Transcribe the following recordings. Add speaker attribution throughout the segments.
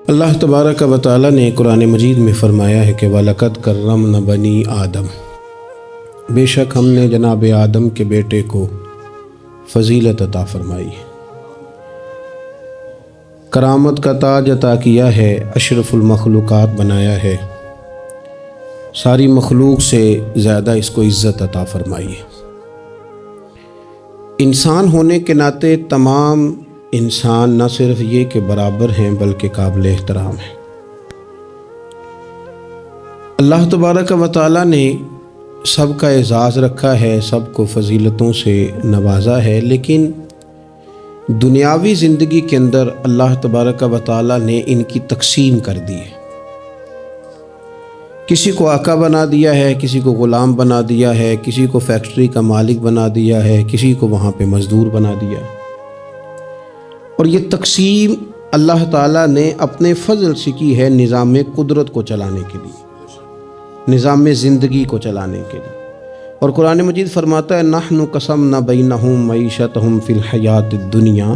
Speaker 1: اللہ تبارک و تعالی نے قرآن مجید میں فرمایا ہے کہ وَلَقَدْ كَرَّمْنَا بَنِي آدم، بے شک ہم نے جناب آدم کے بیٹے کو فضیلت عطا فرمائی ہے، کرامت کا تاج عطا کیا ہے، اشرف المخلوقات بنایا ہے، ساری مخلوق سے زیادہ اس کو عزت عطا فرمائی ہے۔ انسان ہونے کے ناطے تمام انسان نہ صرف یہ کہ برابر ہیں بلکہ قابل احترام ہیں۔ اللہ تبارک و تعالی نے سب کا اعزاز رکھا ہے، سب کو فضیلتوں سے نوازا ہے، لیکن دنیاوی زندگی کے اندر اللہ تبارک و تعالی نے ان کی تقسیم کر دی ہے۔ کسی کو آقا بنا دیا ہے، کسی کو غلام بنا دیا ہے، کسی کو فیکٹری کا مالک بنا دیا ہے، کسی کو وہاں پہ مزدور بنا دیا ہے۔ اور یہ تقسیم اللہ تعالیٰ نے اپنے فضل سے کی ہے نظام قدرت کو چلانے کے لیے، نظام زندگی کو چلانے کے لیے۔ اور قرآن مجید فرماتا ہے نحن قسمنا بینہم معیشتہم فی الحیات الدنیا،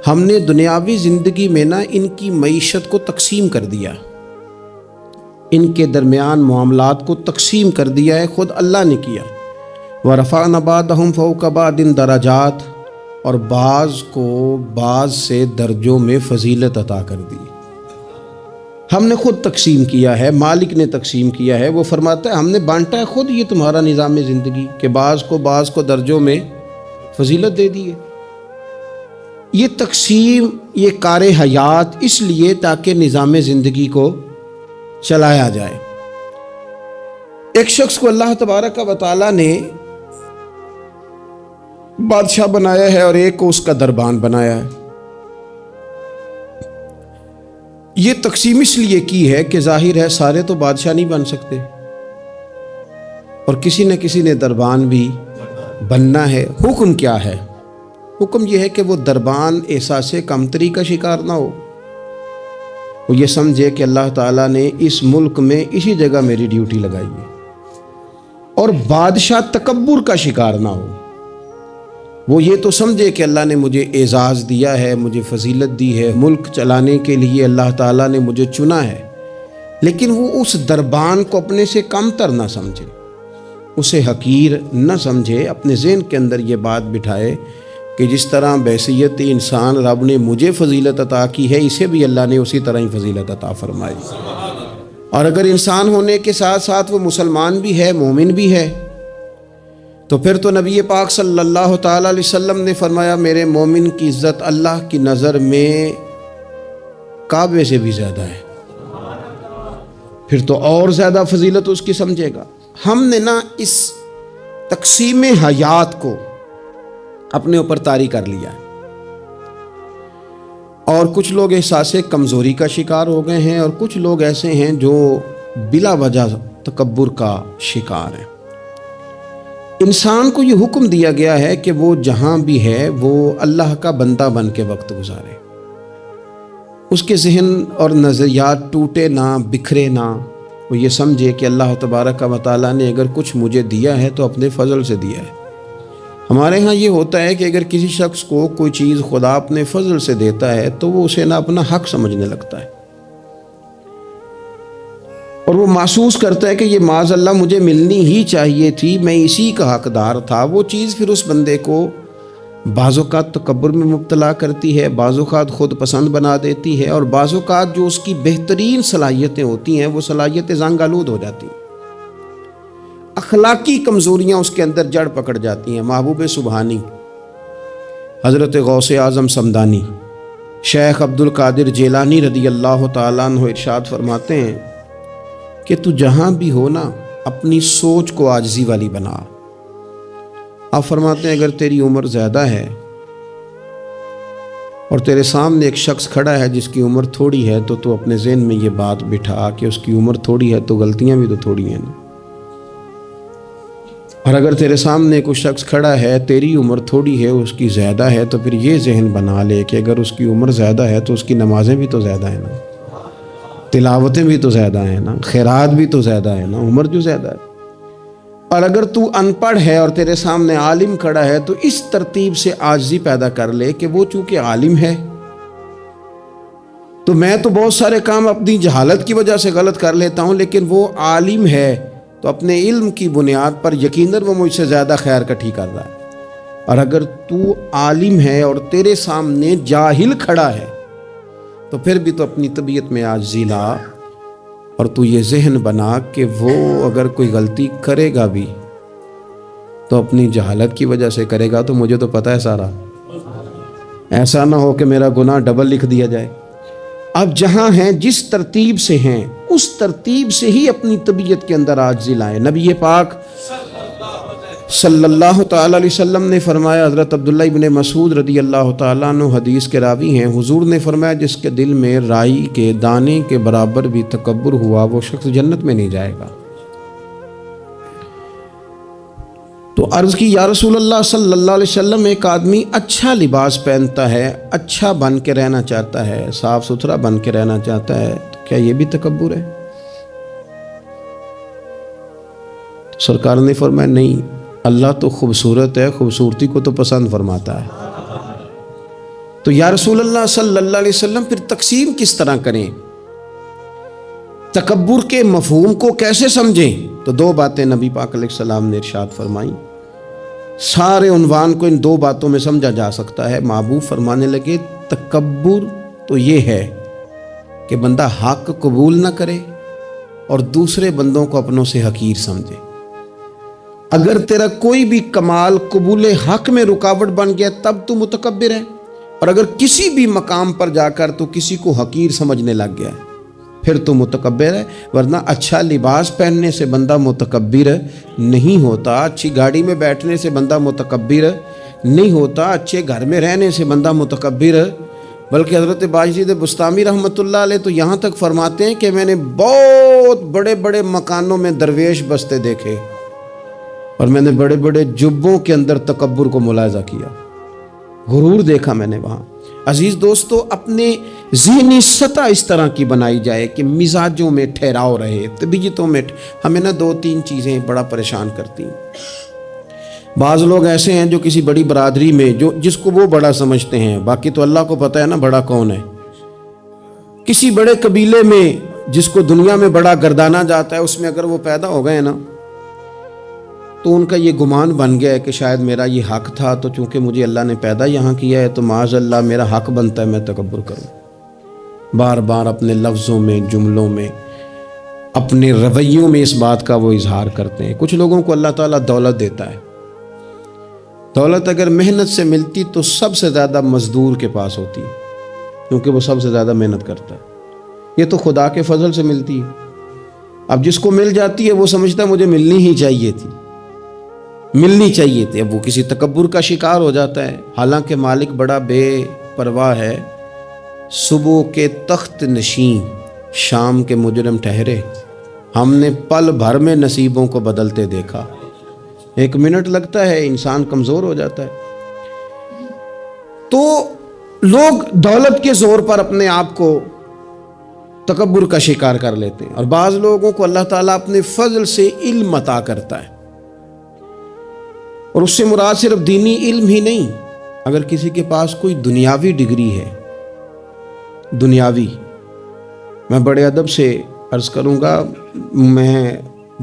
Speaker 1: ہم نے دنیاوی زندگی میں ان کی معیشت کو تقسیم کر دیا، ان کے درمیان معاملات کو تقسیم کر دیا ہے، خود اللہ نے کیا۔ ورفعنا بعضہم فوق بعض درجات، اور بعض کو بعض سے درجوں میں فضیلت عطا کر دی۔ ہم نے خود تقسیم کیا ہے، مالک نے تقسیم کیا ہے۔ وہ فرماتا ہے ہم نے بانٹا ہے خود، یہ تمہارا نظام زندگی کہ بعض کو درجوں میں فضیلت دے دی ہے۔ یہ تقسیم، یہ کار حیات اس لیے تاکہ نظام زندگی کو چلایا جائے۔ ایک شخص کو اللہ تبارک و تعالی نے بادشاہ بنایا ہے اور ایک کو اس کا دربان بنایا ہے۔ یہ تقسیم اس لیے کی ہے کہ ظاہر ہے سارے تو بادشاہ نہیں بن سکتے، اور کسی نہ کسی نے دربان بھی بننا ہے۔ حکم کیا ہے؟ حکم یہ ہے کہ وہ دربان احساس کمتری کا شکار نہ ہو، وہ یہ سمجھے کہ اللہ تعالیٰ نے اس ملک میں اسی جگہ میری ڈیوٹی لگائی ہے، اور بادشاہ تکبر کا شکار نہ ہو، وہ یہ تو سمجھے کہ اللہ نے مجھے اعزاز دیا ہے، مجھے فضیلت دی ہے، ملک چلانے کے لیے اللہ تعالیٰ نے مجھے چنا ہے، لیکن وہ اس دربان کو اپنے سے کم تر نہ سمجھے، اسے حقیر نہ سمجھے، اپنے ذہن کے اندر یہ بات بٹھائے کہ جس طرح بحیثیت انسان رب نے مجھے فضیلت عطا کی ہے، اسے بھی اللہ نے اسی طرح ہی فضیلت عطا فرمائی۔ اور اگر انسان ہونے کے ساتھ ساتھ وہ مسلمان بھی ہے، مومن بھی ہے، تو پھر تو نبی پاک صلی اللہ تعالی علیہ وسلم نے فرمایا میرے مومن کی عزت اللہ کی نظر میں کعبے سے بھی زیادہ ہے، پھر تو اور زیادہ فضیلت اس کی سمجھے گا۔ ہم نے اس تقسیم حیات کو اپنے اوپر طاری کر لیا ہے، اور کچھ لوگ احساس کمزوری کا شکار ہو گئے ہیں، اور کچھ لوگ ایسے ہیں جو بلا وجہ تکبر کا شکار ہیں۔ انسان کو یہ حکم دیا گیا ہے کہ وہ جہاں بھی ہے وہ اللہ کا بندہ بن کے وقت گزارے، اس کے ذہن اور نظریات ٹوٹے نہ، بکھرے نہ، وہ یہ سمجھے کہ اللہ تبارک و تعالیٰ نے اگر کچھ مجھے دیا ہے تو اپنے فضل سے دیا ہے۔ ہمارے ہاں یہ ہوتا ہے کہ اگر کسی شخص کو کوئی چیز خدا اپنے فضل سے دیتا ہے تو وہ اسے نہ اپنا حق سمجھنے لگتا ہے، اور وہ محسوس کرتا ہے کہ یہ معاذ اللہ مجھے ملنی ہی چاہیے تھی، میں اسی کا حقدار تھا۔ وہ چیز پھر اس بندے کو بعض اوقات تکبر میں مبتلا کرتی ہے، بعض اوقات خود پسند بنا دیتی ہے، اور بعض اوقات جو اس کی بہترین صلاحیتیں ہوتی ہیں وہ صلاحیتیں زنگ آلود ہو جاتی ہیں، اخلاقی کمزوریاں اس کے اندر جڑ پکڑ جاتی ہیں۔ محبوب سبحانی حضرت غوث اعظم صمدانی شیخ عبد القادر جیلانی رضی اللہ تعالیٰ عنہ ارشاد فرماتے ہیں کہ تو جہاں بھی ہو نا اپنی سوچ کو عاجزی والی بنا۔ آپ فرماتے ہیں اگر تیری عمر زیادہ ہے اور تیرے سامنے ایک شخص کھڑا ہے جس کی عمر تھوڑی ہے، تو اپنے ذہن میں یہ بات بٹھا کہ اس کی عمر تھوڑی ہے تو غلطیاں بھی تو تھوڑی ہیں نا۔ اور اگر تیرے سامنے کوئی شخص کھڑا ہے، تیری عمر تھوڑی ہے، اس کی زیادہ ہے، تو پھر یہ ذہن بنا لے کہ اگر اس کی عمر زیادہ ہے تو اس کی نمازیں بھی تو زیادہ ہیں نا، تلاوتیں بھی تو زیادہ ہیں نا، خیرات بھی تو زیادہ ہے نا، عمر جو زیادہ ہے۔ اور اگر تو ان پڑھ ہے اور تیرے سامنے عالم کھڑا ہے تو اس ترتیب سے عاجزی پیدا کر لے کہ وہ چونکہ عالم ہے تو میں تو بہت سارے کام اپنی جہالت کی وجہ سے غلط کر لیتا ہوں، لیکن وہ عالم ہے تو اپنے علم کی بنیاد پر یقیناً وہ مجھ سے زیادہ خیر کٹھی کر رہا ہے۔ اور اگر تو عالم ہے اور تیرے سامنے جاہل کھڑا ہے تو پھر بھی تو اپنی طبیعت میں عاجزی لا، اور تو یہ ذہن بنا کہ وہ اگر کوئی غلطی کرے گا بھی تو اپنی جہالت کی وجہ سے کرے گا، تو مجھے تو پتہ ہے سارا، ایسا نہ ہو کہ میرا گناہ ڈبل لکھ دیا جائے۔ اب جہاں ہیں جس ترتیب سے ہیں اس ترتیب سے ہی اپنی طبیعت کے اندر عاجزی لائیں۔ نبی پاک صلی اللہ تعالی علیہ وسلم نے فرمایا، حضرت عبداللہ ابن مسعود رضی اللہ تعالیٰ عنہ حدیث کے راوی ہیں، حضور نے فرمایا جس کے دل میں رائی کے دانے کے برابر بھی تکبر ہوا وہ شخص جنت میں نہیں جائے گا۔ تو عرض کی یا رسول اللہ صلی اللہ علیہ وسلم، ایک آدمی اچھا لباس پہنتا ہے، اچھا بن کے رہنا چاہتا ہے، صاف ستھرا بن کے رہنا چاہتا ہے، تو کیا یہ بھی تکبر ہے؟ تو سرکار نے فرمایا نہیں، اللہ تو خوبصورت ہے، خوبصورتی کو تو پسند فرماتا ہے۔ تو یا رسول اللہ صلی اللہ علیہ وسلم پھر تقسیم کس طرح کریں؟ تکبر کے مفہوم کو کیسے سمجھیں؟ تو دو باتیں نبی پاک علیہ السلام نے ارشاد فرمائیں، سارے عنوان کو ان دو باتوں میں سمجھا جا سکتا ہے۔ محبوب فرمانے لگے تکبر تو یہ ہے کہ بندہ حق قبول نہ کرے اور دوسرے بندوں کو اپنوں سے حقیر سمجھے۔ اگر تیرا کوئی بھی کمال قبول حق میں رکاوٹ بن گیا تب تو متکبر ہے، اور اگر کسی بھی مقام پر جا کر تو کسی کو حقیر سمجھنے لگ گیا ہے پھر تو متکبر ہے۔ ورنہ اچھا لباس پہننے سے بندہ متکبر نہیں ہوتا، اچھی گاڑی میں بیٹھنے سے بندہ متکبر نہیں ہوتا، اچھے گھر میں رہنے سے بندہ متکبر، بلکہ حضرت باجید بستامی رحمۃ اللہ علیہ تو یہاں تک فرماتے ہیں کہ میں نے بہت بڑے بڑے مکانوں میں درویش بستے دیکھے اور میں نے بڑے بڑے جبوں کے اندر تکبر کو ملاحظہ کیا، غرور دیکھا میں نے وہاں۔ عزیز دوستو، اپنے ذہنی سطح اس طرح کی بنائی جائے کہ مزاجوں میں ٹھہراؤ رہے، طبیعتوں میں ہمیں نہ دو تین چیزیں بڑا پریشان کرتی ہیں۔ بعض لوگ ایسے ہیں جو کسی بڑی برادری میں جس کو وہ بڑا سمجھتے ہیں، باقی تو اللہ کو پتہ ہے نا بڑا کون ہے۔ کسی بڑے قبیلے میں جس کو دنیا میں بڑا گردانا جاتا ہے، اس میں اگر وہ پیدا ہو گئے نا تو ان کا یہ گمان بن گیا ہے کہ شاید میرا یہ حق تھا، تو چونکہ مجھے اللہ نے پیدا یہاں کیا ہے تو معاذ اللہ میرا حق بنتا ہے میں تکبر کروں۔ بار بار اپنے لفظوں میں، جملوں میں، اپنے رویوں میں اس بات کا وہ اظہار کرتے ہیں۔ کچھ لوگوں کو اللہ تعالیٰ دولت دیتا ہے، دولت اگر محنت سے ملتی تو سب سے زیادہ مزدور کے پاس ہوتی ہے، کیونکہ وہ سب سے زیادہ محنت کرتا ہے۔ یہ تو خدا کے فضل سے ملتی ہے۔ اب جس کو مل جاتی ہے وہ سمجھتا ہے مجھے ملنی ہی چاہیے تھی، ملنی چاہیے تھی، اب وہ کسی تکبر کا شکار ہو جاتا ہے۔ حالانکہ مالک بڑا بے پرواہ ہے، صبح کے تخت نشین شام کے مجرم ٹھہرے، ہم نے پل بھر میں نصیبوں کو بدلتے دیکھا۔ ایک منٹ لگتا ہے انسان کمزور ہو جاتا ہے۔ تو لوگ دولت کے زور پر اپنے آپ کو تکبر کا شکار کر لیتے ہیں، اور بعض لوگوں کو اللہ تعالیٰ اپنے فضل سے علم عطا کرتا ہے، اور اس سے مراد صرف دینی علم ہی نہیں، اگر کسی کے پاس کوئی دنیاوی ڈگری ہے، دنیاوی، میں بڑے ادب سے عرض کروں گا، میں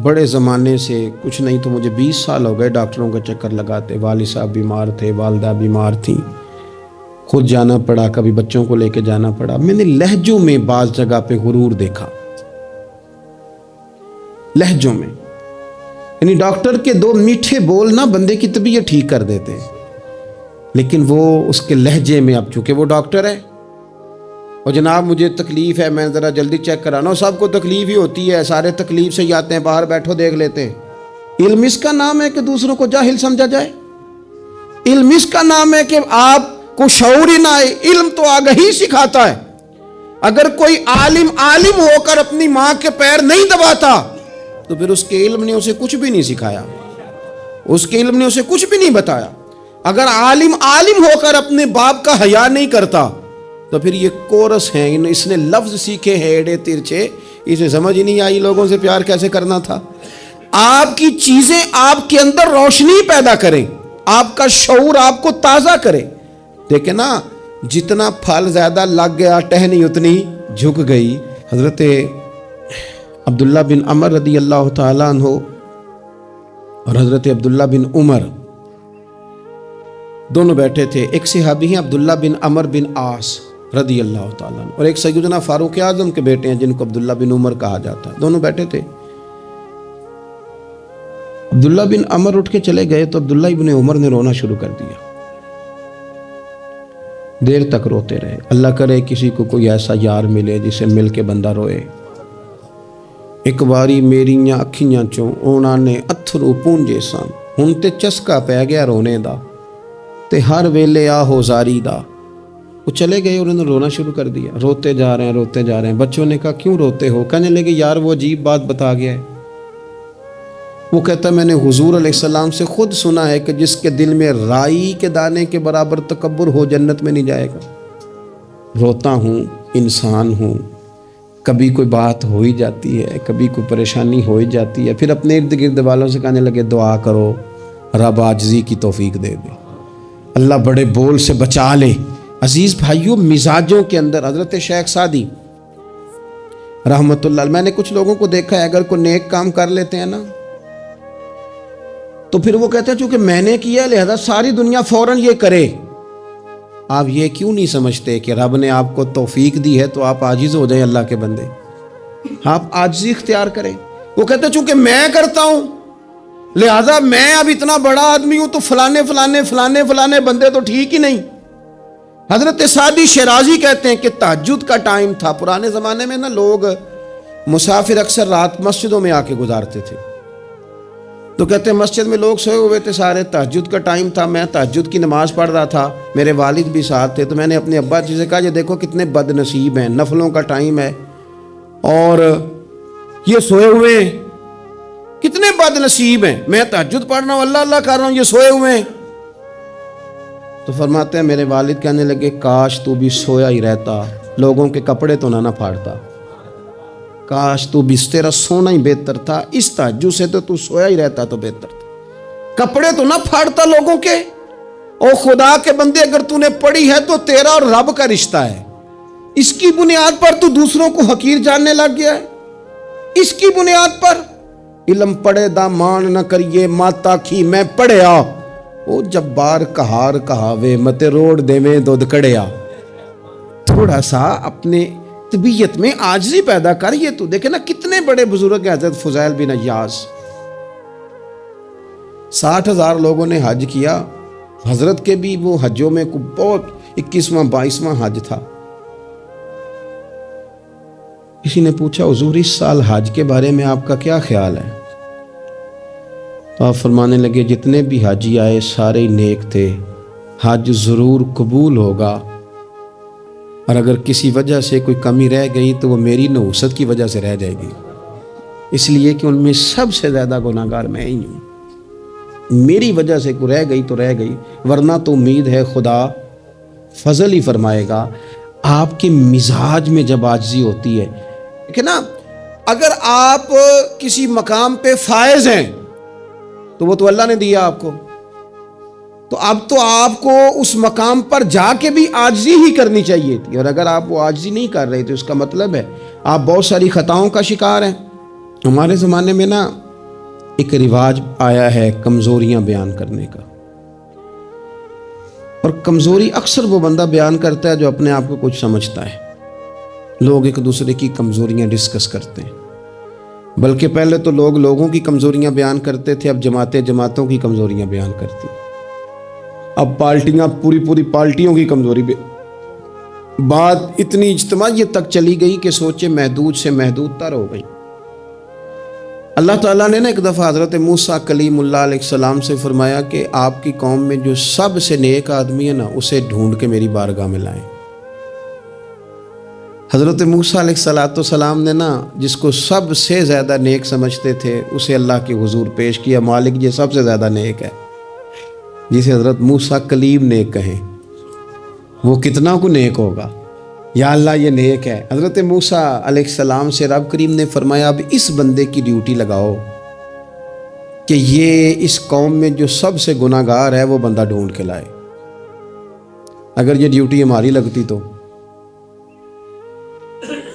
Speaker 1: بڑے زمانے سے کچھ نہیں تو مجھے 20 سال ہو گئے ڈاکٹروں کا چکر لگاتے، والد صاحب بیمار تھے، والدہ بیمار تھیں، خود جانا پڑا، کبھی بچوں کو لے کے جانا پڑا۔ میں نے لہجوں میں بعض جگہ پہ غرور دیکھا، لہجوں میں، یعنی ڈاکٹر کے دو میٹھے بول نہ بندے کی طبیعت ٹھیک کر دیتے ہیں، لیکن وہ اس کے لہجے میں، اب چونکہ وہ ڈاکٹر ہے اور جناب مجھے تکلیف ہے، میں ذرا جلدی چیک کرانا، سب کو تکلیف ہی ہوتی ہے، سارے تکلیف سے ہی آتے ہیں، باہر بیٹھو دیکھ لیتے ہیں۔ علم اس کا نام ہے کہ دوسروں کو جاہل سمجھا جائے، علم اس کا نام ہے کہ آپ کو شعور ہی نہ آئے، علم تو آگہی سکھاتا ہے۔ اگر کوئی عالم ہو کر اپنی ماں کے پیر نہیں دباتا تو پھر اس کے علم نے اسے کچھ بھی نہیں سکھایا، اس کے علم نے اسے کچھ بھی نہیں بتایا۔ اگر عالم ہو کر اپنے باپ کا حیا نہیں کرتا تو پھر یہ کورس ہیں، اس نے لفظ سیکھے ہیں ایڑے ترچھے، اسے سمجھ ہی نہیں آئی لوگوں سے پیار کیسے کرنا تھا۔ آپ کی چیزیں آپ کے اندر روشنی پیدا کریں، آپ کا شعور آپ کو تازہ کرے۔ دیکھیں نا، جتنا پھل زیادہ لگ گیا ٹہنی اتنی جھک گئی. حضرت عبداللہ بن عمر رضی اللہ تعالیٰ عنہ اور حضرت عبداللہ بن عمر دونوں بیٹھے تھے. ایک صحابی ہیں عبداللہ بن عمر بن عاص رضی اللہ تعالیٰ عنہ، اور ایک سیدنا فاروق اعظم کے بیٹے ہیں جن کو عبداللہ بن عمر کہا جاتا ہے. دونوں بیٹھے تھے. عبداللہ بن عمر اٹھ کے چلے گئے تو عبداللہ بن عمر نے رونا شروع کر دیا. دیر تک روتے رہے. اللہ کرے کسی کو کوئی ایسا یار ملے جسے مل کے بندہ روئے. ایک باری میریاں اکھیاں چوں اونا نے اتھرو پونجے سن، ہن تے چسکا پہ گیا رونے دا تے ہر ویلے آ ہو زاری دا. وہ چلے گئے اور انہوں نے رونا شروع کر دیا. روتے جا رہے ہیں. بچوں نے کہا کیوں روتے ہو؟ کہنے لگے یار وہ عجیب بات بتا گیا ہے. وہ کہتا میں نے حضور علیہ السلام سے خود سنا ہے کہ جس کے دل میں رائی کے دانے کے برابر تکبر ہو جنت میں نہیں جائے گا. روتا ہوں، انسان ہوں، کبھی کوئی بات ہو ہی جاتی ہے، کبھی کوئی پریشانی ہو ہی جاتی ہے. پھر اپنے ارد گرد والوں سے کہنے لگے دعا کرو رب عاجزی کی توفیق دے دے، اللہ بڑے بول سے بچا لے. عزیز بھائیوں، مزاجوں کے اندر حضرت شیخ سعدی رحمت اللہ، میں نے کچھ لوگوں کو دیکھا ہے اگر کوئی نیک کام کر لیتے ہیں نا تو پھر وہ کہتے ہیں چونکہ میں نے کیا لہذا ساری دنیا فوراً یہ کرے. آپ یہ کیوں نہیں سمجھتے کہ رب نے آپ کو توفیق دی ہے تو آپ عاجز ہو جائیں اللہ کے بندے، آپ عاجزی اختیار کریں. وہ کہتے ہیں چونکہ میں کرتا ہوں لہذا میں اب اتنا بڑا آدمی ہوں تو فلانے بندے تو ٹھیک ہی نہیں. حضرت سعدی شیرازی کہتے ہیں کہ تہجد کا ٹائم تھا. پرانے زمانے میں نا لوگ مسافر اکثر رات مسجدوں میں آ کے گزارتے تھے. تو کہتے ہیں مسجد میں لوگ سوئے ہوئے تھے سارے، تہجد کا ٹائم تھا، میں تہجد کی نماز پڑھ رہا تھا، میرے والد بھی ساتھ تھے. تو میں نے اپنے ابا جی سے کہا یہ دیکھو کتنے بد نصیب ہیں، نفلوں کا ٹائم ہے اور یہ سوئے ہوئے ہیں، کتنے بد نصیب ہیں. میں تہجد پڑھ رہا ہوں، اللہ اللہ کر رہا ہوں، یہ سوئے ہوئے ہیں. تو فرماتے ہیں میرے والد کہنے لگے کاش تو بھی سویا ہی رہتا، لوگوں کے کپڑے تو نہ پھاڑتا. کاش تو بھی، تیرا سونا ہی بہتر تھا، اس تہجد سے تو سویا ہی رہتا تو بہتر تھا، کپڑے تو نہ پھاڑتا لوگوں کے. او خدا کے بندے اگر تو نے پڑھی ہے تو تیرا اور رب کا رشتہ ہے، اس کی بنیاد پر تو دوسروں کو حقیر جاننے لگ گیا ہے. اس کی بنیاد پر علم پڑھے دا مان نہ کریے ماتا کھی میں پڑھیا، او جبار کہار کہاوے متے روڑ دے میں دودھ کڑیا. تھوڑا سا اپنے طبیعت میں عاجزی پیدا کر. یہ تو دیکھیں نا کتنے بڑے بزرگ ہیں، حضرت فضیل بن عیاض، 60,000 لوگوں نے حج کیا. حضرت کے بھی وہ حجوں میں بہت 21واں 22واں حج تھا. کسی نے پوچھا حضور اس سال حج کے بارے میں آپ کا کیا خیال ہے؟ تو آپ فرمانے لگے جتنے بھی حاجی آئے سارے ہی نیک تھے، حج ضرور قبول ہوگا، اور اگر کسی وجہ سے کوئی کمی رہ گئی تو وہ میری نحوست کی وجہ سے رہ جائے گی، اس لیے کہ ان میں سب سے زیادہ گناہ گار میں ہی ہوں. میری وجہ سے کوئی رہ گئی تو رہ گئی، ورنہ تو امید ہے خدا فضل ہی فرمائے گا. آپ کے مزاج میں جب عاجزی ہوتی ہے کہ نا، اگر آپ کسی مقام پہ فائز ہیں تو وہ تو اللہ نے دیا آپ کو، تو اب تو آپ کو اس مقام پر جا کے بھی عاجزی ہی کرنی چاہیے تھی. اور اگر آپ وہ عاجزی نہیں کر رہے تو اس کا مطلب ہے آپ بہت ساری خطاؤں کا شکار ہیں. ہمارے زمانے میں نا ایک رواج آیا ہے کمزوریاں بیان کرنے کا، اور کمزوری اکثر وہ بندہ بیان کرتا ہے جو اپنے آپ کو کچھ سمجھتا ہے. لوگ ایک دوسرے کی کمزوریاں ڈسکس کرتے ہیں، بلکہ پہلے تو لوگ لوگوں کی کمزوریاں بیان کرتے تھے، اب جماعتیں جماعتوں کی کمزوریاں بیان کرتی ہیں. اب پارٹیاں پوری پارٹیوں کی کمزوری بات اتنی اجتماعیت تک چلی گئی کہ سوچے محدود سے محدود تر ہو گئی. اللہ تعالیٰ نے ایک دفعہ حضرت موسیٰ کلیم اللہ علیہ السلام سے فرمایا کہ آپ کی قوم میں جو سب سے نیک آدمی ہے نا اسے ڈھونڈ کے میری بارگاہ میں لائیں. حضرت موسیٰ علیہ السلام نے نا جس کو سب سے زیادہ نیک سمجھتے تھے اسے اللہ کے حضور پیش کیا. مالک یہ سب سے زیادہ نیک ہے، جسے حضرت موسیٰ کلیم نیک کہیں، وہ کتنا کو نیک ہوگا. یا اللہ یہ نیک ہے. حضرت موسیٰ علیہ السلام سے رب کریم نے فرمایا اب اس بندے کی ڈیوٹی لگاؤ کہ یہ اس قوم میں جو سب سے گناہ گار ہے وہ بندہ ڈھونڈ کے لائے. اگر یہ ڈیوٹی ہماری لگتی تو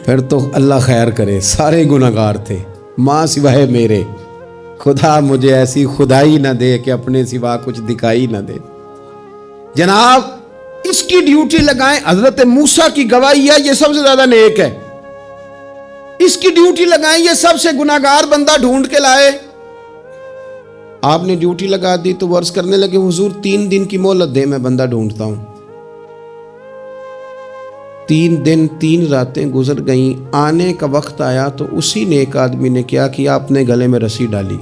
Speaker 1: پھر تو اللہ خیر کرے، سارے گناہگار تھے ماں سوائے میرے، خدا مجھے ایسی خدائی نہ دے کہ اپنے سوا کچھ دکھائی نہ دے۔ جناب اس کی ڈیوٹی لگائیں، حضرت موسیٰ کی گواہی ہے یہ سب سے زیادہ نیک ہے، اس کی ڈیوٹی لگائیں، یہ سب سے گناہگار بندہ ڈھونڈ کے لائے۔ آپ نے ڈیوٹی لگا دی تو وہ عرض کرنے لگے حضور 3 دن کی مہلت دے، میں بندہ ڈھونڈتا ہوں۔ 3 دن 3 راتیں گزر گئیں، آنے کا وقت آیا تو اسی نے ایک آدمی نے کیا کیا، اپنے گلے میں رسی ڈالی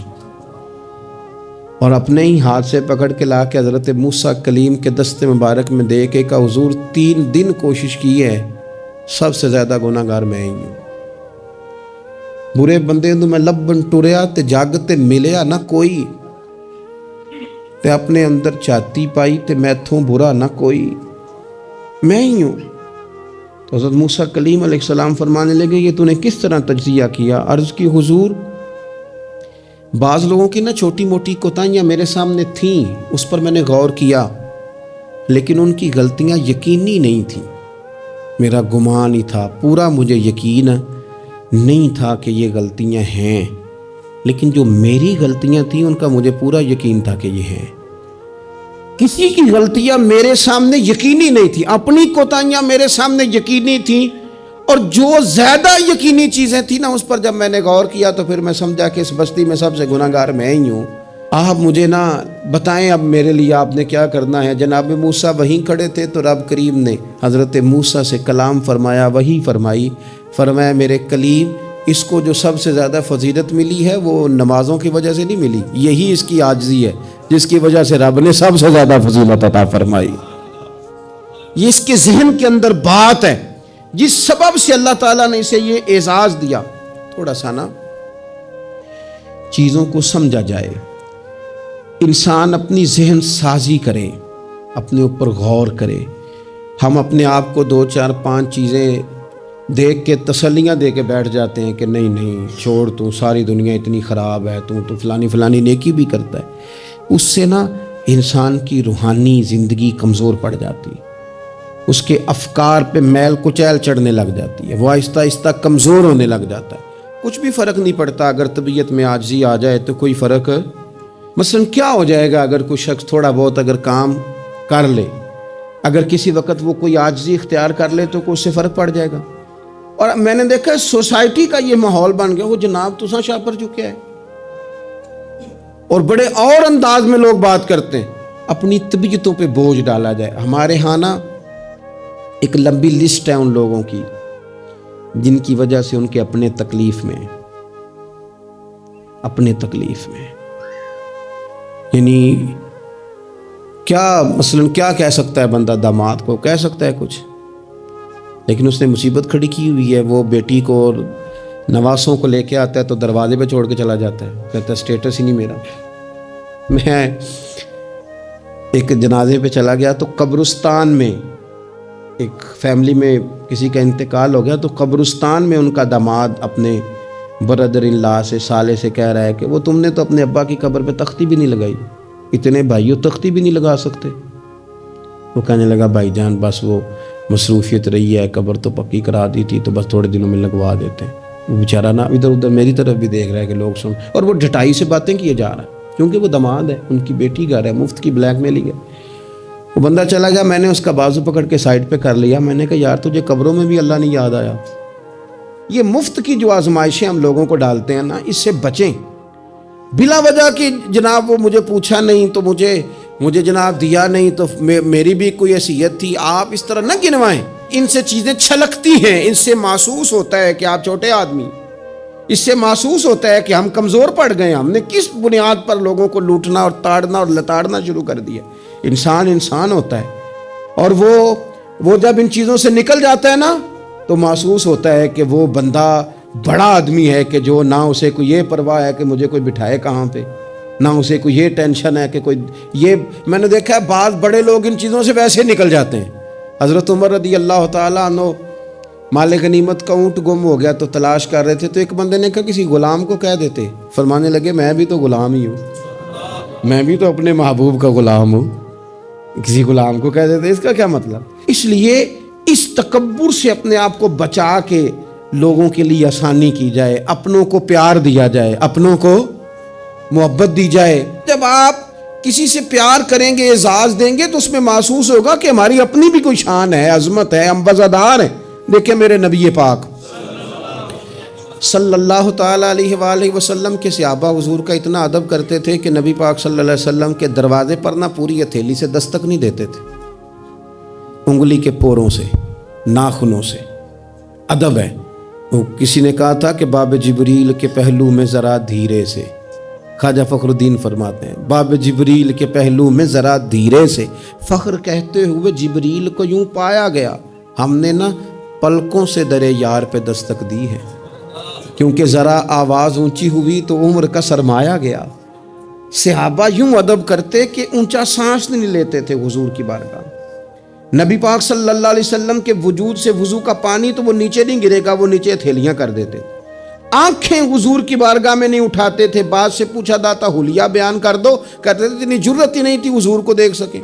Speaker 1: اور اپنے ہی ہاتھ سے پکڑ کے لا کے حضرت موسیٰ کلیم کے دست مبارک میں دے کے کہا حضور 3 دن کوشش کی ہے، سب سے زیادہ گناہگار میں ہی ہوں۔ برے بندے تو میں لبن ٹریا تے جگ تے ملیا نہ کوئی، تے اپنے اندر چاتی پائی تے میتھوں برا نہ کوئی، میں ہی ہوں۔ تو حضرت موسیٰ کلیم علیہ السلام فرمانے لگے یہ تو نے کس طرح تجزیہ کیا؟ عرض کی حضور بعض لوگوں کی نا چھوٹی موٹی کوتاہیاں میرے سامنے تھیں، اس پر میں نے غور کیا، لیکن ان کی غلطیاں یقینی نہیں تھیں، میرا گمان ہی تھا، پورا مجھے یقین نہیں تھا کہ یہ غلطیاں ہیں، لیکن جو میری غلطیاں تھیں ان کا مجھے پورا یقین تھا کہ یہ ہیں۔ کسی کی غلطیاں میرے سامنے یقینی نہیں تھی، اپنی کوتاہیاں میرے سامنے یقینی تھیں، اور جو زیادہ یقینی چیزیں تھیں نا اس پر جب میں نے غور کیا تو پھر میں سمجھا کہ اس بستی میں سب سے گناہگار میں ہی ہوں۔ آپ مجھے نا بتائیں اب میرے لیے آپ نے کیا کرنا ہے؟ جناب موسیٰ وہیں کھڑے تھے تو رب کریم نے حضرت موسیٰ سے کلام فرمایا، وحی فرمائی، فرمایا میرے کلیم اس کو جو سب سے زیادہ فضیلت ملی ہے وہ نمازوں کی وجہ سے نہیں ملی، یہی اس کی عاجزی ہے جس کی وجہ سے رب نے سب سے زیادہ فضیلت عطا فرمائی۔ یہ اس کے ذہن کے اندر بات ہے جس سبب سے اللہ تعالیٰ نے اسے یہ اعزاز دیا۔ تھوڑا سا نا چیزوں کو سمجھا جائے، انسان اپنی ذہن سازی کرے، اپنے اوپر غور کرے۔ ہم اپنے آپ کو 2 4 5 چیزیں دیکھ کے تسلیاں دے کے بیٹھ جاتے ہیں کہ نہیں چھوڑ، تو ساری دنیا اتنی خراب ہے، تو فلانی نیکی بھی کرتا ہے۔ اس سے نا انسان کی روحانی زندگی کمزور پڑ جاتی ہے، اس کے افکار پہ میل کچیل چڑھنے لگ جاتی ہے، وہ آہستہ آہستہ کمزور ہونے لگ جاتا ہے۔ کچھ بھی فرق نہیں پڑتا اگر طبیعت میں عاجزی آ جائے تو کوئی فرق، مثلا کیا ہو جائے گا اگر کوئی شخص تھوڑا بہت اگر کام کر لے، اگر کسی وقت وہ کوئی عاجزی اختیار کر لے تو اس سے فرق پڑ جائے گا۔ اور میں نے دیکھا سوسائٹی کا یہ ماحول بن گیا، وہ جناب تساں شاہ پر چکے ہے، اور بڑے اور انداز میں لوگ بات کرتے ہیں، اپنی طبیعتوں پہ بوجھ ڈالا جائے۔ ہمارے ہاں نا ایک لمبی لسٹ ہے ان لوگوں کی جن کی وجہ سے ان کے اپنے تکلیف میں یعنی کیا مثلا کیا کہہ سکتا ہے بندہ؟ داماد کو کہہ سکتا ہے کچھ، لیکن اس نے مصیبت کھڑی کی ہوئی ہے، وہ بیٹی کو اور نواسوں کو لے کے آتا ہے تو دروازے پہ چھوڑ کے چلا جاتا ہے، کہتا ہے سٹیٹس ہی نہیں میرا۔ میں ایک جنازے پہ چلا گیا تو قبرستان میں ایک فیملی میں کسی کا انتقال ہو گیا، تو قبرستان میں ان کا داماد اپنے بردر ان لا سے سالے سے کہہ رہا ہے کہ وہ تم نے تو اپنے ابا کی قبر پہ تختی بھی نہیں لگائی، اتنے بھائیوں تختی بھی نہیں لگا سکتے۔ وہ کہنے لگا بھائی جان بس وہ مصروفیت رہی ہے، قبر تو پکی کرا دی تھی تو بس تھوڑے دنوں میں لگوا دیتے ہیں۔ وہ بیچارہ نا ادھر ادھر میری طرف بھی دیکھ رہا ہے کہ لوگ سن، اور وہ ڈٹائی سے باتیں کیے جا رہا ہے کیونکہ وہ داماد ہے، ان کی بیٹی گھر ہے، مفت کی بلیک میلنگ ہے۔ وہ بندہ چلا گیا، میں نے اس کا بازو پکڑ کے سائڈ پہ کر لیا، میں نے کہا یار تجھے قبروں میں بھی اللہ نہیں یاد آیا؟ یہ مفت کی جو آزمائشیں ہم لوگوں کو ڈالتے ہیں نا، اس سے بچیں۔ بلا وجہ کہ جناب وہ مجھے پوچھا نہیں تو مجھے جناب دیا نہیں تو میری بھی کوئی حیثیت تھی، آپ اس طرح نہ گنوائیں۔ ان سے چیزیں چھلکتی ہیں، ان سے محسوس ہوتا ہے کہ آپ چھوٹے آدمی، اس سے محسوس ہوتا ہے کہ ہم کمزور پڑ گئے، ہم نے کس بنیاد پر لوگوں کو لوٹنا اور تاڑنا اور لتاڑنا شروع کر دیا۔ انسان ہوتا ہے، اور وہ جب ان چیزوں سے نکل جاتا ہے نا تو محسوس ہوتا ہے کہ وہ بندہ بڑا آدمی ہے کہ جو نہ اسے کوئی یہ پرواہ ہے کہ مجھے کوئی بٹھائے کہاں پہ، نہ اسے کوئی یہ ٹینشن ہے کہ کوئی یہ۔ میں نے دیکھا ہے بعض بڑے لوگ ان چیزوں سے ویسے نکل جاتے ہیں۔ حضرت عمر رضی اللہ تعالیٰ عنہ مال غنیمت کا اونٹ گم ہو گیا تو تلاش کر رہے تھے، تو ایک بندے نے کہا کسی غلام کو کہہ دیتے، فرمانے لگے میں بھی تو غلام ہی ہوں، میں بھی تو اپنے محبوب کا غلام ہوں۔ کسی غلام کو کہہ دیتے، اس کا کیا مطلب؟ اس لیے اس تکبر سے اپنے آپ کو بچا کے لوگوں کے لیے آسانی کی جائے، اپنوں کو پیار دیا جائے، اپنوں کو محبت دی جائے۔ جب آپ کسی سے پیار کریں گے، اعزاز دیں گے، تو اس میں محسوس ہوگا کہ ہماری اپنی بھی کوئی شان ہے، عظمت ہے، ہم وزادار ہیں۔ دیکھیں میرے نبی پاک صلی اللہ تعالیٰ علیہ وآلہ وسلم کے صحابہ حضور کا اتنا ادب کرتے تھے کہ نبی پاک صلی اللہ علیہ وسلم کے دروازے پر نہ پوری ہتھیلی سے دستک نہیں دیتے تھے، انگلی کے پوروں سے، ناخنوں سے۔ ادب ہے۔ وہ کسی نے کہا تھا کہ باب جبریل کے پہلو میں ذرا دھیرے سے، خواجہ فخر الدین فرماتے ہیں باب جبریل کے پہلو میں ذرا دھیرے سے، فخر کہتے ہوئے جبریل کو یوں پایا گیا، ہم نے نہ پلکوں سے درے یار پہ دستک دی ہے، کیونکہ ذرا آواز اونچی ہوئی تو عمر کا سرمایا گیا۔ صحابہ یوں ادب کرتے کہ اونچا سانس نہیں لیتے تھے حضور کی بارگاہ۔ نبی پاک صلی اللہ علیہ وسلم کے وجود سے وضو کا پانی تو وہ نیچے نہیں گرے گا، وہ نیچے تھیلیاں کر دیتے تھے۔ آنکھیں حضور کی بارگاہ میں نہیں اٹھاتے تھے۔ بعد سے پوچھا جاتا حلیہ بیان کر دو، کہتے تھے اتنی جرت ہی نہیں تھی حضور کو دیکھ سکے۔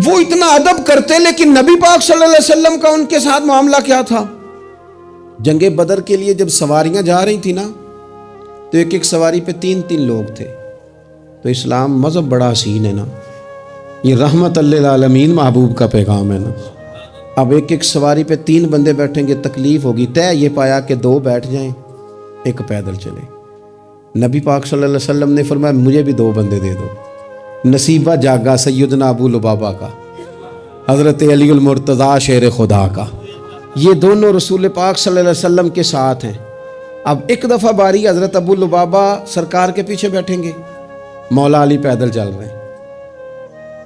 Speaker 1: وہ اتنا ادب کرتے، لیکن نبی پاک صلی اللہ علیہ وسلم کا ان کے ساتھ معاملہ کیا تھا؟ جنگ بدر کے لیے جب سواریاں جا رہی تھی نا، تو ایک ایک سواری پہ 3 لوگ تھے۔ تو اسلام مذہب بڑا حسین ہے نا، یہ رحمت للعالمین محبوب کا پیغام ہے نا۔ اب ایک ایک سواری پہ 3 بندے بیٹھیں گے، تکلیف ہوگی۔ طے یہ پایا کہ 2 بیٹھ جائیں، 1 پیدل چلے۔ نبی پاک صلی اللہ علیہ وسلم نے فرمایا مجھے بھی 2 بندے دے دو۔ نصیبہ جاگا سیدنا ابو لبابہ کا، حضرت علی المرتضیٰ شیر خدا کا، یہ دونوں رسول پاک صلی اللہ علیہ وسلم کے ساتھ ہیں۔ اب ایک دفعہ باری حضرت ابو لبابہ سرکار کے پیچھے بیٹھیں گے، مولا علی پیدل چل رہے ہیں۔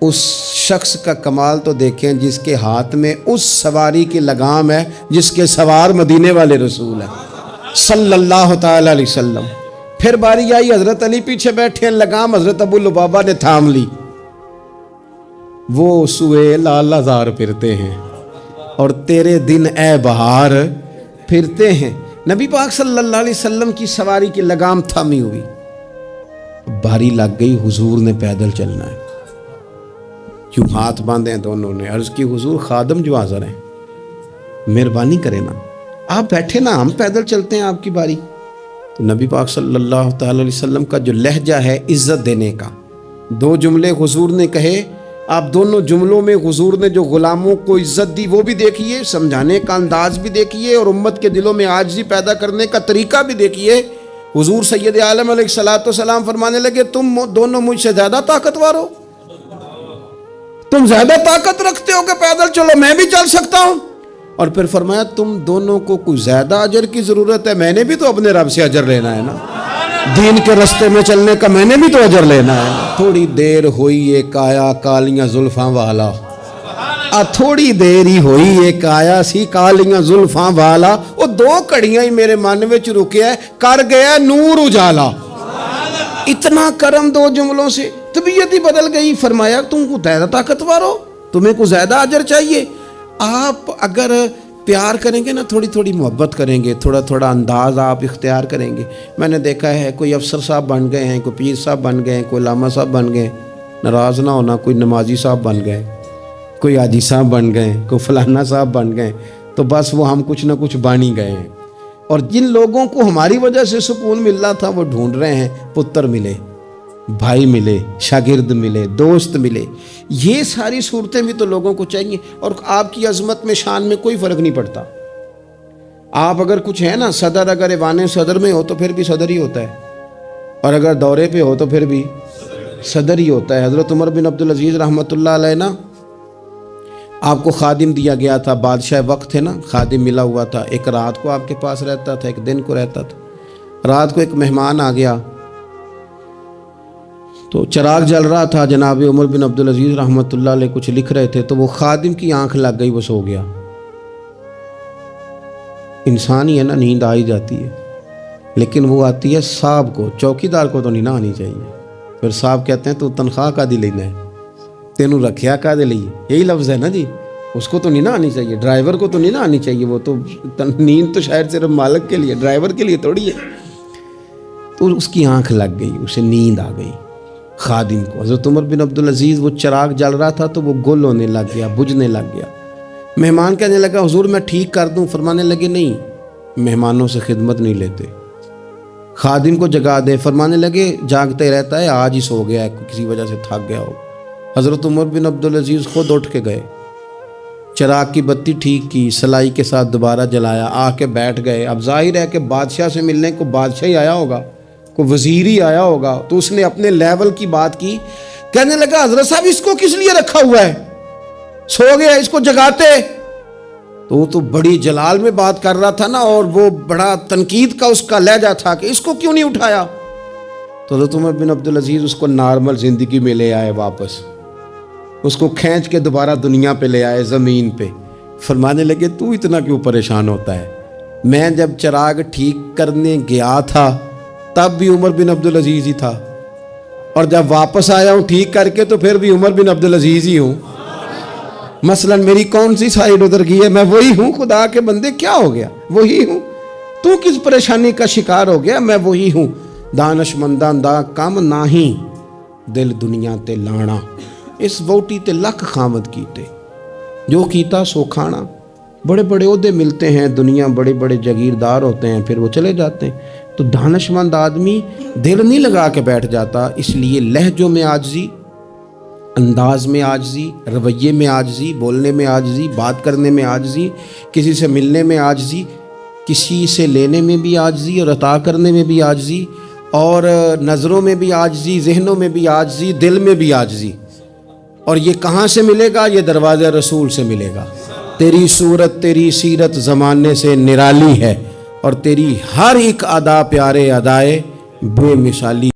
Speaker 1: اس شخص کا کمال تو دیکھیں جس کے ہاتھ میں اس سواری کی لگام ہے جس کے سوار مدینے والے رسول ہیں صلی اللہ تعالی علیہ وسلم۔ پھر باری آئی حضرت علی پیچھے بیٹھے ہیں، لگام حضرت ابو لبابہ نے تھام لی۔ وہ سوئے لال ہزار پھرتے ہیں اور تیرے دن اے بہار پھرتے ہیں۔ نبی پاک صلی اللہ علیہ وسلم کی سواری کی لگام تھامی ہوئی، باری لگ گئی، حضور نے پیدل چلنا ہے۔ کیوں ہاتھ باندھے ہیں دونوں نے، عرض کی حضور خادم جو حاضر ہیں، مہربانی کریں نا، آپ بیٹھے نا، ہم پیدل چلتے ہیں آپ کی باری۔ تو نبی پاک صلی اللہ تعالی علیہ وسلم کا جو لہجہ ہے عزت دینے کا، 2 جملے حضور نے کہے، آپ دونوں جملوں میں حضور نے جو غلاموں کو عزت دی وہ بھی دیکھیے، سمجھانے کا انداز بھی دیکھیے، اور امت کے دلوں میں عاجزی پیدا کرنے کا طریقہ بھی دیکھیے۔ حضور سید عالم علیہ الصلوۃ والسلام فرمانے لگے تم دونوں مجھ سے زیادہ طاقتور ہو، تم زیادہ طاقت رکھتے ہو کہ پیدل چلو، میں بھی چل سکتا ہوں۔ اور پھر فرمایا تم دونوں کو کوئی زیادہ اجر کی ضرورت ہے، میں نے بھی تو اپنے رب سے اجر لینا ہے نا، دین کے رستے میں چلنے کا میں نے بھی تو اجر لینا ہے۔ تھوڑی دیر ہوئی ایک آیا کالیاں زلفاں والا، تھوڑی دیر ہی ہوئی ایک آیا سی کالیاں زلفاں والا، وہ 2 گھڑیاں ہی میرے من وچ رکیا کر گیا نور اجالا۔ اتنا کرم 2 جملوں سے طبیعت ہی بدل گئی۔ فرمایا تم کو زیادہ طاقتور ہو، تمہیں کو زیادہ اجر چاہیے۔ آپ اگر پیار کریں گے نا، تھوڑی تھوڑی محبت کریں گے، تھوڑا تھوڑا انداز آپ اختیار کریں گے۔ میں نے دیکھا ہے کوئی افسر صاحب بن گئے ہیں، کوئی پیر صاحب بن گئے ہیں، کوئی علامہ صاحب بن گئے، ناراض نہ ہونا، کوئی نمازی صاحب بن گئے، کوئی حاجی صاحب بن گئے، کوئی فلانا صاحب بن گئے، تو بس وہ ہم کچھ نہ کچھ بن ہی گئے ہیں۔ اور جن لوگوں کو ہماری وجہ سے سکون مل رہا تھا وہ ڈھونڈ رہے ہیں، پتر ملے، بھائی ملے، شاگرد ملے، دوست ملے۔ یہ ساری صورتیں بھی تو لوگوں کو چاہیے۔ اور آپ کی عظمت میں، شان میں کوئی فرق نہیں پڑتا۔ آپ اگر کچھ ہے نا، صدر اگر ایوان صدر میں ہو تو پھر بھی صدر ہی ہوتا ہے، اور اگر دورے پہ ہو تو پھر بھی صدر ہی ہوتا ہے۔ حضرت عمر بن عبدالعزیز رحمۃ اللہ علیہ نا، آپ کو خادم دیا گیا تھا، بادشاہ وقت تھے نا، خادم ملا ہوا تھا، ایک رات کو آپ کے پاس رہتا تھا، ایک دن کو رہتا تھا۔ رات کو ایک مہمان آ گیا تو چراغ جل رہا تھا، جناب عمر بن عبدالعزیز رحمۃ اللہ علیہ کچھ لکھ رہے تھے، تو وہ خادم کی آنکھ لگ گئی، وہ سو گیا۔ انسان ہی ہے نا، نیند آ ہی جاتی ہے، لیکن وہ آتی ہے صاحب کو، چوکیدار کو تو نہیں نہ آنی چاہیے۔ پھر صاحب کہتے ہیں تو تنخواہ کا دی لینا ہے، تینوں رکھیا کا دے لیے، یہی لفظ ہے نا جی، اس کو تو نہیں نہ آنی چاہیے، ڈرائیور کو تو نہیں نہ آنی چاہیے، وہ تو نیند تو شاید صرف مالک کے لیے، ڈرائیور کے لیے تھوڑی ہے۔ تو اس کی آنکھ لگ گئی، اسے نیند آ گئی۔ خادم کو. حضرت عمر بن عبدالعزیز وہ چراغ جل رہا تھا تو وہ گل ہونے لگ گیا, بجھنے لگ گیا. مہمان کہنے لگا حضور میں ٹھیک کر دوں, فرمانے لگے نہیں, مہمانوں سے خدمت نہیں لیتے. خادم کو جگا دے, فرمانے لگے جاگتے رہتا ہے, آج ہی سو گیا ہے, کسی وجہ سے تھک گیا ہو. حضرت عمر بن عبدالعزیز خود اٹھ کے گئے, چراغ کی بتی ٹھیک کی, سلائی کے ساتھ دوبارہ جلایا, آ کے بیٹھ گئے. اب ظاہر ہے کہ بادشاہ سے ملنے کو بادشاہ ہی آیا ہوگا, کوئی وزیر ہی آیا ہوگا, تو اس نے اپنے لیول کی بات کی. کہنے لگا حضرت صاحب اس کو کس لیے رکھا ہوا ہے, سو گیا, اس کو جگاتے. تو وہ تو بڑی جلال میں بات کر رہا تھا نا, اور وہ بڑا تنقید کا اس کا لہجہ تھا کہ اس کو کیوں نہیں اٹھایا. تو حضرت عمر بن عبدالعزیز اس کو نارمل زندگی میں لے آئے واپس, اس کو کھینچ کے دوبارہ دنیا پہ لے آئے, زمین پہ. فرمانے لگے تو اتنا کیوں پریشان ہوتا ہے, میں جب چراغ ٹھیک کرنے گیا تھا تب بھی عمر بن عبدالعزیز ہی تھا, اور جب واپس آیا ہوں ٹھیک کر کے تو پھر بھی عمر بن عبدالعزیز ہی ہوں. مثلا میری کون سی سائیڈ ادھر گئی ہے, میں وہی ہوں. خدا کے بندے کیا ہو گیا, وہی ہوں. تو کس پریشانی کا شکار ہو گیا, میں وہی ہوں. دانش مندان دا کم ناہی, دل دنیا تے لانا, اس ووٹی تے لکھ خامد کیتے, جو کیتا سو کھانا. بڑے بڑے عہدے ملتے ہیں دنیا, بڑے بڑے جاگیردار ہوتے ہیں, پھر وہ چلے جاتے ہیں. تو دانش مند آدمی دل نہیں لگا کے بیٹھ جاتا. اس لیے لہجوں میں عاجزی, انداز میں عاجزی, رویے میں عاجزی, بولنے میں عاجزی, بات کرنے میں عاجزی, کسی سے ملنے میں عاجزی, کسی سے لینے میں بھی عاجزی اور عطا کرنے میں بھی عاجزی, اور نظروں میں بھی عاجزی, ذہنوں میں بھی عاجزی, دل میں بھی عاجزی. اور یہ کہاں سے ملے گا, یہ دروازہ رسول سے ملے گا. تیری صورت تیری سیرت زمانے سے نرالی ہے, اور تیری ہر ایک ادا پیارے ادائے بے مثالی.